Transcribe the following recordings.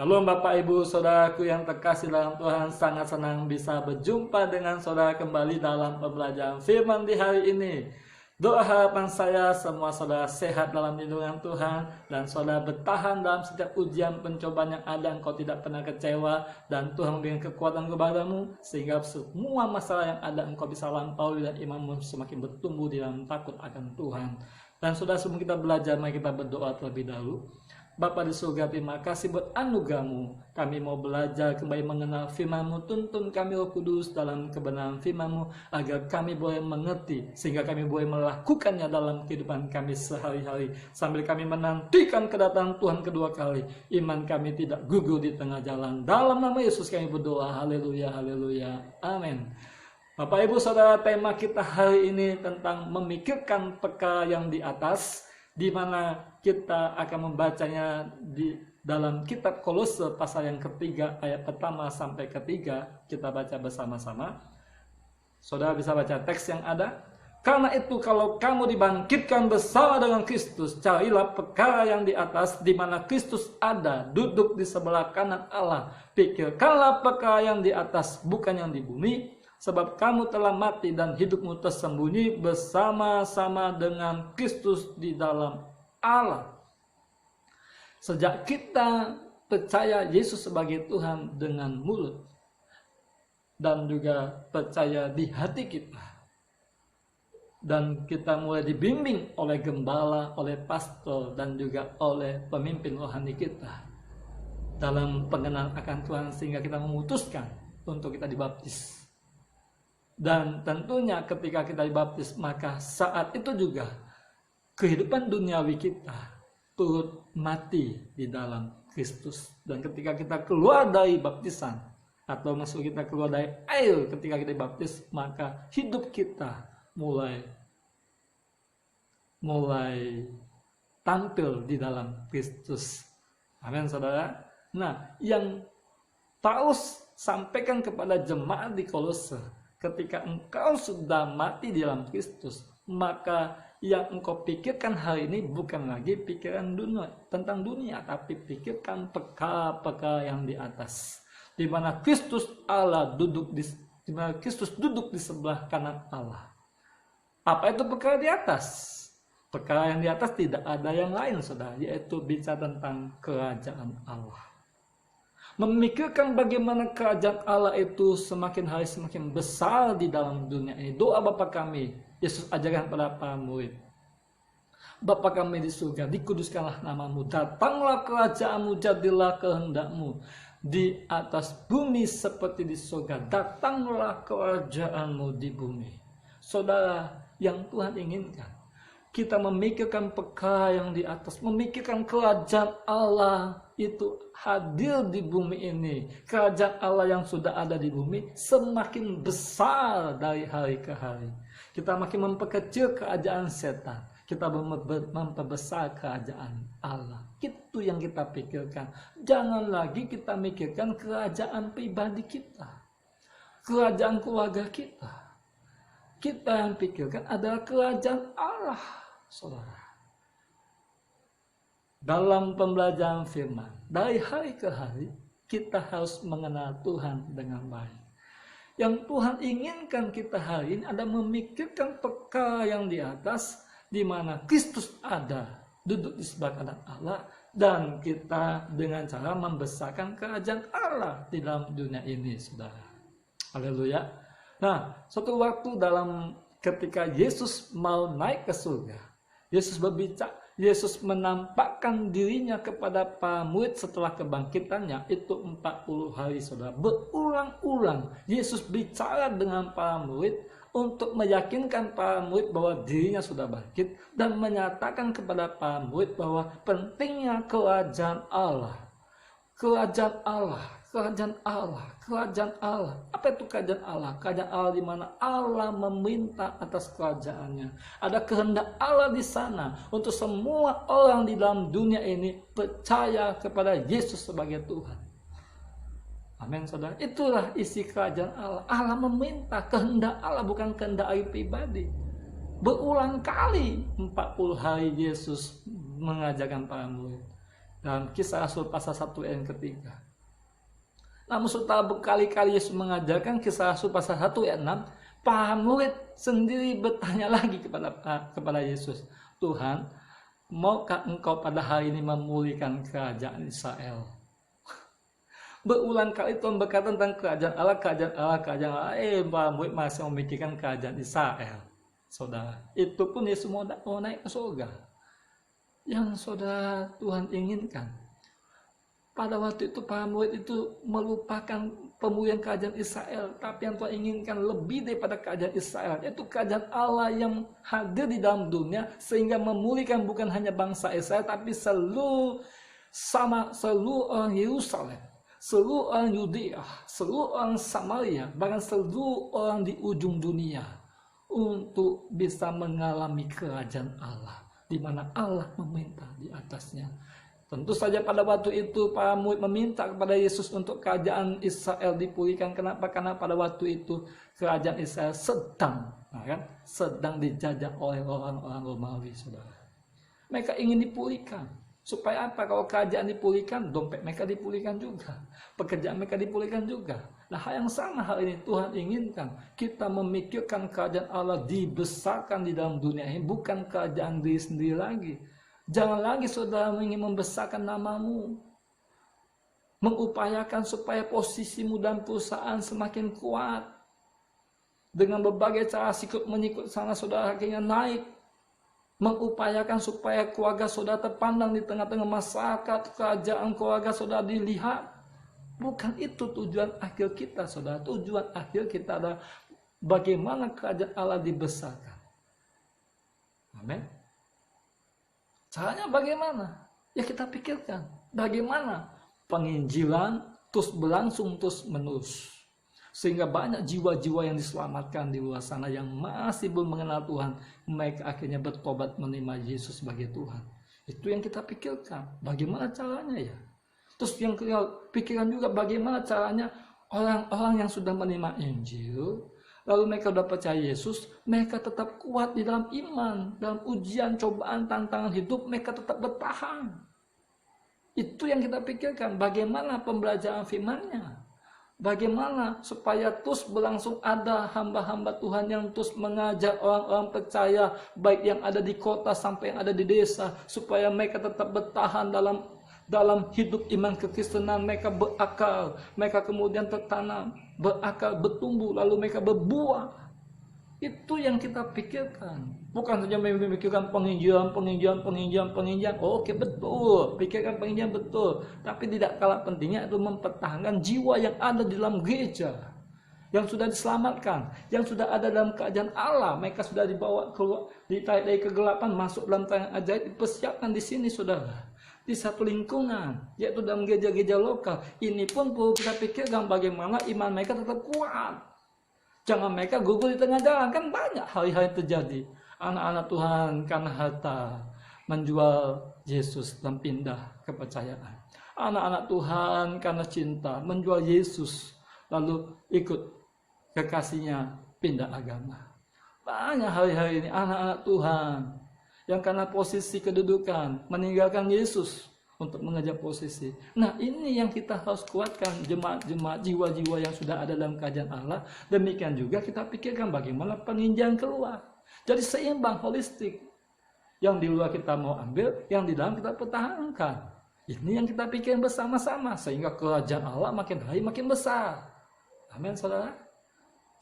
Shalom Bapak Ibu Saudaraku yang terkasih dalam Tuhan, sangat senang bisa berjumpa dengan saudara kembali dalam pembelajaran firman di hari ini. Doa harapan saya semua saudara sehat dalam lindungan Tuhan dan saudara bertahan dalam setiap ujian pencobaan yang ada, engkau tidak pernah kecewa dan Tuhan memberikan kekuatan kepadamu sehingga semua masalah yang ada engkau bisa lampaui dan imanmu semakin bertumbuh di dalam takut akan Tuhan. Dan saudara, sebelum kita belajar, mari kita berdoa terlebih dahulu. Bapa di surga, terima kasih buat anugerah-Mu. Kami mau belajar kembali mengenal firman-Mu. Tuntun kami Roh Kudus dalam kebenaran firman-Mu agar kami boleh mengerti sehingga kami boleh melakukannya dalam kehidupan kami sehari-hari sambil kami menantikan kedatangan Tuhan kedua kali. Iman kami tidak gugur di tengah jalan. Dalam nama Yesus kami berdoa. Haleluya, haleluya, amin. Bapak Ibu Saudara, tema kita hari ini tentang memikirkan perkara yang di atas, di mana kita akan membacanya di dalam kitab Kolose pasal yang ketiga ayat pertama sampai ketiga. Kita baca bersama-sama. Saudara bisa baca teks yang ada. Karena itu kalau kamu dibangkitkan bersama dengan Kristus, carilah perkara yang di atas di mana Kristus ada, duduk di sebelah kanan Allah. Pikirkanlah perkara yang di atas, bukan yang di bumi. Sebab kamu telah mati dan hidupmu tersembunyi bersama-sama dengan Kristus di dalam Allah. Sejak kita percaya Yesus sebagai Tuhan dengan mulut dan juga percaya di hati kita, dan kita mulai dibimbing oleh gembala, oleh pastor, dan juga oleh pemimpin rohani kita dalam pengenalan akan Tuhan, sehingga kita memutuskan untuk kita dibaptis. Dan tentunya ketika kita dibaptis, maka saat itu juga kehidupan duniawi kita turut mati di dalam Kristus. Dan ketika kita keluar dari baptisan, atau maksud kita keluar dari air ketika kita dibaptis, maka hidup kita mulai tampil di dalam Kristus. Amin, saudara. Nah, yang Paulus sampaikan kepada jemaat di Kolose, ketika engkau sudah mati di dalam Kristus, maka yang engkau pikirkan hari ini bukan lagi pikiran dunia, tentang dunia, tapi pikirkan perkara-perkara yang di atas, di mana Kristus Allah duduk di mana Kristus duduk di sebelah kanan Allah. Apa itu perkara di atas? Perkara yang di atas tidak ada yang lain, saudara, yaitu bicara tentang kerajaan Allah. Memikirkan bagaimana kerajaan Allah itu semakin hari semakin besar di dalam dunia ini. Doa Bapa kami, Yesus ajarkan pada para murid. Bapa kami di surga, dikuduskanlah namamu, datanglah kerajaanmu, jadilah kehendakmu di atas bumi seperti di surga. Datanglah kerajaanmu di bumi. Saudara, yang Tuhan inginkan, kita memikirkan perkara yang di atas, memikirkan kerajaan Allah itu hadir di bumi ini. Kerajaan Allah yang sudah ada di bumi semakin besar dari hari ke hari. Kita makin memperkecil kerajaan setan, kita memperbesar kerajaan Allah. Itu yang kita pikirkan. Jangan lagi kita mikirkan kerajaan pribadi kita, kerajaan keluarga kita. Kita yang pikirkan adalah kerajaan Allah, saudara. Dalam pembelajaran firman, dari hari ke hari, kita harus mengenal Tuhan dengan baik. Yang Tuhan inginkan kita hari ini adalah memikirkan perkara yang di atas, di mana Kristus ada, duduk di sebelah kanan Allah, dan kita dengan cara membesarkan kerajaan Allah di dalam dunia ini, saudara. Haleluya. Nah, suatu waktu ketika Yesus mau naik ke surga, Yesus menampakkan dirinya kepada para murid setelah kebangkitannya itu 40 hari, saudara. Berulang-ulang Yesus bicara dengan para murid untuk meyakinkan para murid bahwa dirinya sudah bangkit dan menyatakan kepada para murid bahwa pentingnya kerajaan Allah. Kerajaan Allah, kerajaan Allah, kerajaan Allah. Apa itu kerajaan Allah? Kerajaan Allah di mana Allah meminta atas kerajaannya. Ada kehendak Allah di sana untuk semua orang di dalam dunia ini percaya kepada Yesus sebagai Tuhan. Amin, saudara. Itulah isi kerajaan Allah. Allah meminta kehendak Allah, bukan kehendak pribadi. Berulang kali 40 hari Yesus mengajarkan para murid. dalam Kisah Rasul pasal 1 ayat yang ketiga. Namun setelah berkali-kali Yesus mengajarkan Kisah Rasul pasal 1 ayat 6, para murid sendiri bertanya lagi kepada Yesus, Tuhan, maukah engkau pada hari ini memulihkan kerajaan Israel? Berulang kali Tuhan berkata tentang kerajaan Allah, kerajaan Allah, kerajaan Allah. Para murid masih memikirkan kerajaan Israel. Saudara, itu pun Yesus mau naik ke surga. Yang saudara Tuhan inginkan. Pada waktu itu para murid itu melupakan pemulihan kerajaan Israel. Tapi yang Tuhan inginkan lebih daripada kerajaan Israel. Yaitu kerajaan Allah yang hadir di dalam dunia. Sehingga memulihkan bukan hanya bangsa Israel. Tapi seluruh orang Yerusalem. Seluruh orang Yudea. Seluruh orang Samaria. Bahkan seluruh orang di ujung dunia. Untuk bisa mengalami kerajaan Allah. Di mana Allah memerintah di atasnya. Tentu saja pada waktu itu para murid meminta kepada Yesus untuk kerajaan Israel dipulihkan. Kenapa? Karena pada waktu itu kerajaan Israel sedang dijajah oleh orang-orang Romawi, saudara. Mereka ingin dipulihkan. Supaya apa? Kalau kerajaan dipulihkan, dompet mereka dipulihkan juga. Pekerjaan mereka dipulihkan juga. Nah, hal yang sama hal ini Tuhan inginkan. Kita memikirkan kerajaan Allah dibesarkan di dalam dunia ini. Bukan kerajaan diri sendiri lagi. Jangan lagi saudara ingin membesarkan namamu. Mengupayakan supaya posisimu dan perusahaan semakin kuat. Dengan berbagai cara menyikut sana saudara akhirnya naik. Mengupayakan supaya keluarga saudara terpandang di tengah-tengah masyarakat. Kerajaan keluarga saudara dilihat. Bukan itu tujuan akhir kita saudara. Tujuan akhir kita adalah bagaimana kerajaan Allah dibesarkan. Amin. Caranya bagaimana? Ya kita pikirkan. Bagaimana penginjilan terus berlangsung terus menerus. Sehingga banyak jiwa-jiwa yang diselamatkan di luar sana yang masih belum mengenal Tuhan. Mereka akhirnya bertobat menerima Yesus sebagai Tuhan. Itu yang kita pikirkan. Bagaimana caranya ya? Terus yang kita pikirkan juga bagaimana caranya orang-orang yang sudah menerima Injil. Lalu mereka sudah percaya Yesus, mereka tetap kuat di dalam iman, dalam ujian, cobaan, tantangan hidup, mereka tetap bertahan. Itu yang kita pikirkan, bagaimana pembelajaran firman-Nya. Bagaimana supaya terus berlangsung ada hamba-hamba Tuhan yang terus mengajar orang-orang percaya, baik yang ada di kota sampai yang ada di desa, supaya mereka tetap bertahan dalam hidup iman kekristenan. Mereka berakal, mereka kemudian tertanam, berakal, bertumbuh, lalu mereka berbuah. Itu yang kita pikirkan. Bukan saja memikirkan penginjilan. Oke, betul, pikirkan penginjilan betul. Tapi tidak kalah pentingnya itu mempertahankan jiwa yang ada di dalam gereja, yang sudah diselamatkan, yang sudah ada dalam kerajaan Allah. Mereka sudah dibawa keluar, ditarik dari kegelapan, masuk dalam tangan ajaib, dipersiapkan di sini, saudara. Di satu lingkungan, yaitu dalam gereja-gereja lokal. Ini pun perlu kita pikirkan bagaimana iman mereka tetap kuat. Jangan mereka gugur di tengah jalan. Kan banyak hal-hal yang terjadi. Anak-anak Tuhan karena harta menjual Yesus dan pindah kepercayaan. Anak-anak Tuhan karena cinta menjual Yesus lalu ikut kekasihnya pindah agama. Banyak hal-hal ini anak-anak Tuhan yang karena posisi kedudukan meninggalkan Yesus untuk mengejar posisi. Nah, ini yang kita harus kuatkan, jemaat-jemaat, jiwa-jiwa yang sudah ada dalam kerajaan Allah. Demikian juga kita pikirkan bagaimana penginjilan keluar. Jadi seimbang, holistik. Yang di luar kita mau ambil, yang di dalam kita pertahankan. Ini yang kita pikirkan bersama-sama sehingga kerajaan Allah makin hari makin besar. Amin, saudara.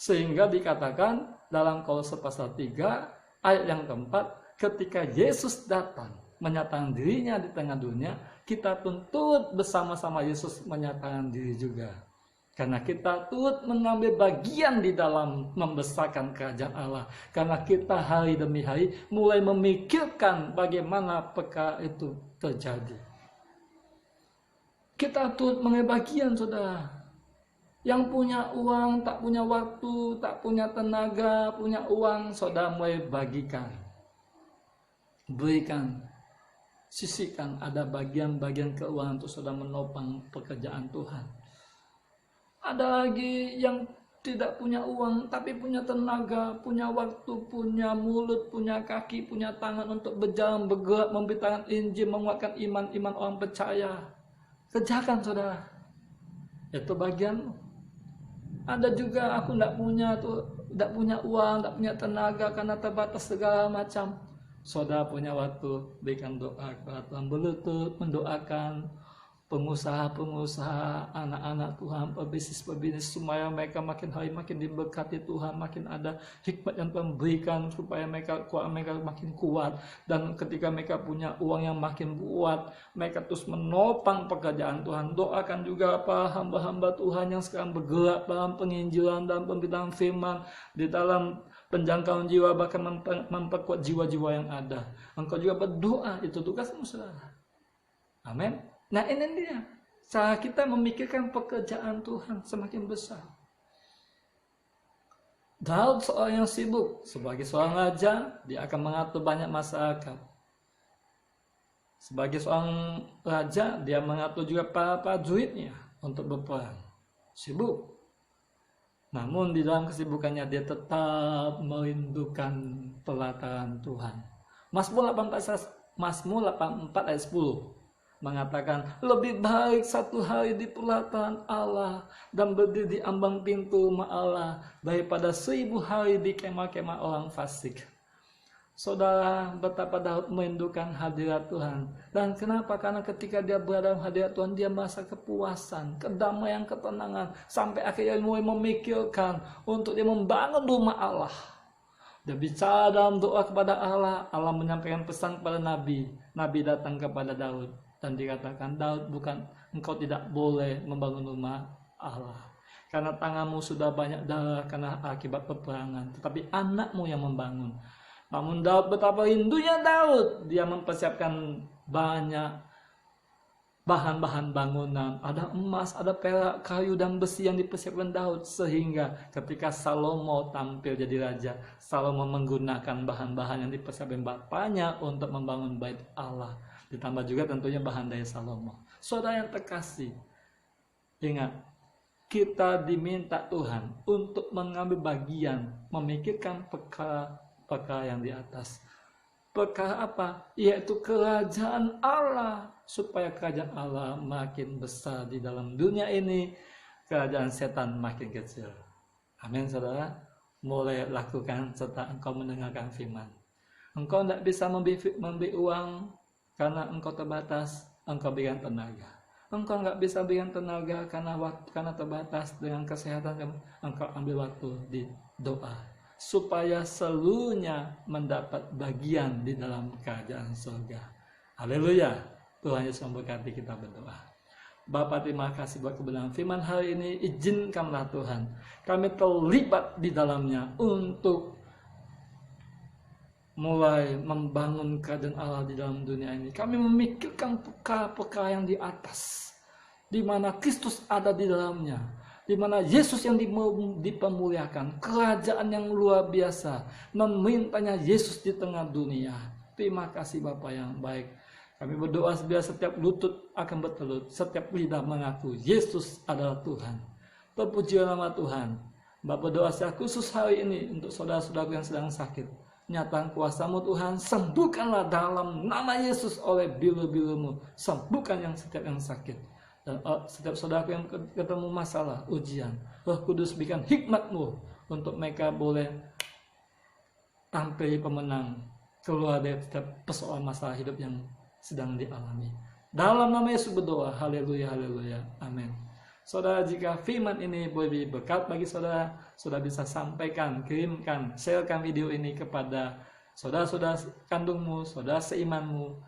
Sehingga dikatakan dalam Kolose pasal 3 ayat yang keempat, ketika Yesus datang menyatakan dirinya di tengah dunia, kita pun turut bersama-sama Yesus menyatakan diri juga. Karena kita turut mengambil bagian di dalam membesarkan kerajaan Allah. Karena kita hari demi hari mulai memikirkan bagaimana perkara itu terjadi. Kita turut mengambil bagian, saudara. Yang punya uang, tak punya waktu, tak punya tenaga, punya uang, saudara mulai bagikan. Berikan. Sisihkan, ada bagian-bagian keuangan untuk saudara menopang pekerjaan Tuhan. Ada lagi yang tidak punya uang, tapi punya tenaga, punya waktu, punya mulut, punya kaki, punya tangan untuk berjalan, bergerak, memberitakan Injil, menguatkan iman orang percaya. Kerjakan saudara. Itu bagianmu. Ada juga aku tidak punya uang, tidak punya tenaga karena terbatas segala macam. Saudara punya waktu, berikan doa kepada Tuhan, berlutut mendoakan pengusaha-pengusaha, anak-anak Tuhan, pebisnis, supaya mereka makin hari makin diberkati Tuhan, makin ada hikmat yang Tuhan berikan supaya mereka makin kuat, dan ketika mereka punya uang yang makin kuat, mereka terus menopang pekerjaan Tuhan. Doakan juga hamba-hamba Tuhan yang sekarang bergerak dalam penginjilan dan pemberitaan firman, di dalam penjangkauan jiwa, bahkan memperkuat jiwa-jiwa yang ada. Engkau juga berdoa, itu tugasmu saudara. Amin. Nah ini dia, cara kita memikirkan pekerjaan Tuhan semakin besar. Daud seorang yang sibuk, sebagai seorang raja, dia akan mengatur banyak masyarakat. Sebagai seorang raja, dia mengatur juga para prajuritnya untuk berperang. Sibuk. Namun di dalam kesibukannya dia tetap merindukan pelataran Tuhan. Mazmur 84 ayat 10 mengatakan, lebih baik satu hari di pelataran Allah dan berdiri di ambang pintu rumah Allah daripada 1000 hari di kemah-kemah orang fasik. Saudara, betapa Daud merindukan hadirat Tuhan. Dan kenapa? Karena ketika dia berada dalam hadirat Tuhan, dia merasa kepuasan, kedamaian, ketenangan, sampai akhirnya mulai memikirkan untuk dia membangun rumah Allah. Dia bicara dalam doa kepada Allah. Allah menyampaikan pesan kepada Nabi. Nabi datang kepada Daud dan dikatakan, Daud, engkau tidak boleh membangun rumah Allah, karena tanganmu sudah banyak darah karena akibat peperangan, tetapi anakmu yang membangun. Namun Daud, betapa rindunya Daud, dia mempersiapkan banyak bahan-bahan bangunan, ada emas, ada perak, kayu dan besi yang dipersiapkan Daud, sehingga ketika Salomo tampil jadi raja, Salomo menggunakan bahan-bahan yang dipersiapkan bapaknya untuk membangun bait Allah, ditambah juga tentunya bahan dari Salomo. Saudara yang terkasih, ingat, kita diminta Tuhan untuk mengambil bagian, memikirkan perkara yang di atas. Perkara apa? Yaitu kerajaan Allah, supaya kerajaan Allah makin besar di dalam dunia ini, kerajaan setan makin kecil. Amin saudara. Mulai lakukan serta engkau mendengarkan firman. Engkau tidak bisa memberi uang karena engkau terbatas, engkau berikan tenaga. Engkau nggak bisa berikan tenaga karena terbatas dengan kesehatan, engkau ambil waktu di doa, supaya seluruhnya mendapat bagian di dalam kerajaan surga. Haleluya. Tuhan Yesus memberkati kita berdoa. Bapa, terima kasih buat kebenaran firman hari ini. Izinkanlah Tuhan, kami terlibat di dalamnya untuk mulai membangun kerajaan Allah di dalam dunia ini. Kami memikirkan perkara-perkara yang di atas, di mana Kristus ada di dalamnya, di mana Yesus yang dipermuliakan, kerajaan yang luar biasa, memerintahnya Yesus di tengah dunia. Terima kasih Bapa yang baik. Kami berdoa biar setiap lutut akan bertelut, setiap lidah mengaku Yesus adalah Tuhan. Terpujilah nama Tuhan. Bapa, doa secara khusus hari ini untuk saudara-saudaraku yang sedang sakit. Nyatakan kuasa-Mu Tuhan, sembuhkanlah dalam nama Yesus oleh bilu-bilu-Mu. Sembuhkan setiap yang sakit. Dan setiap saudaraku yang ketemu masalah, ujian, Roh Kudus berikan hikmat-Mu untuk mereka boleh tampil pemenang, keluar dari setiap persoalan masalah hidup yang sedang dialami. Dalam nama Yesus berdoa, haleluya, haleluya, amin. Saudara, jika firman ini boleh berkat bagi saudara, saudara bisa sampaikan, kirimkan, sharekan video ini kepada saudara-saudara kandungmu, saudara seimanmu,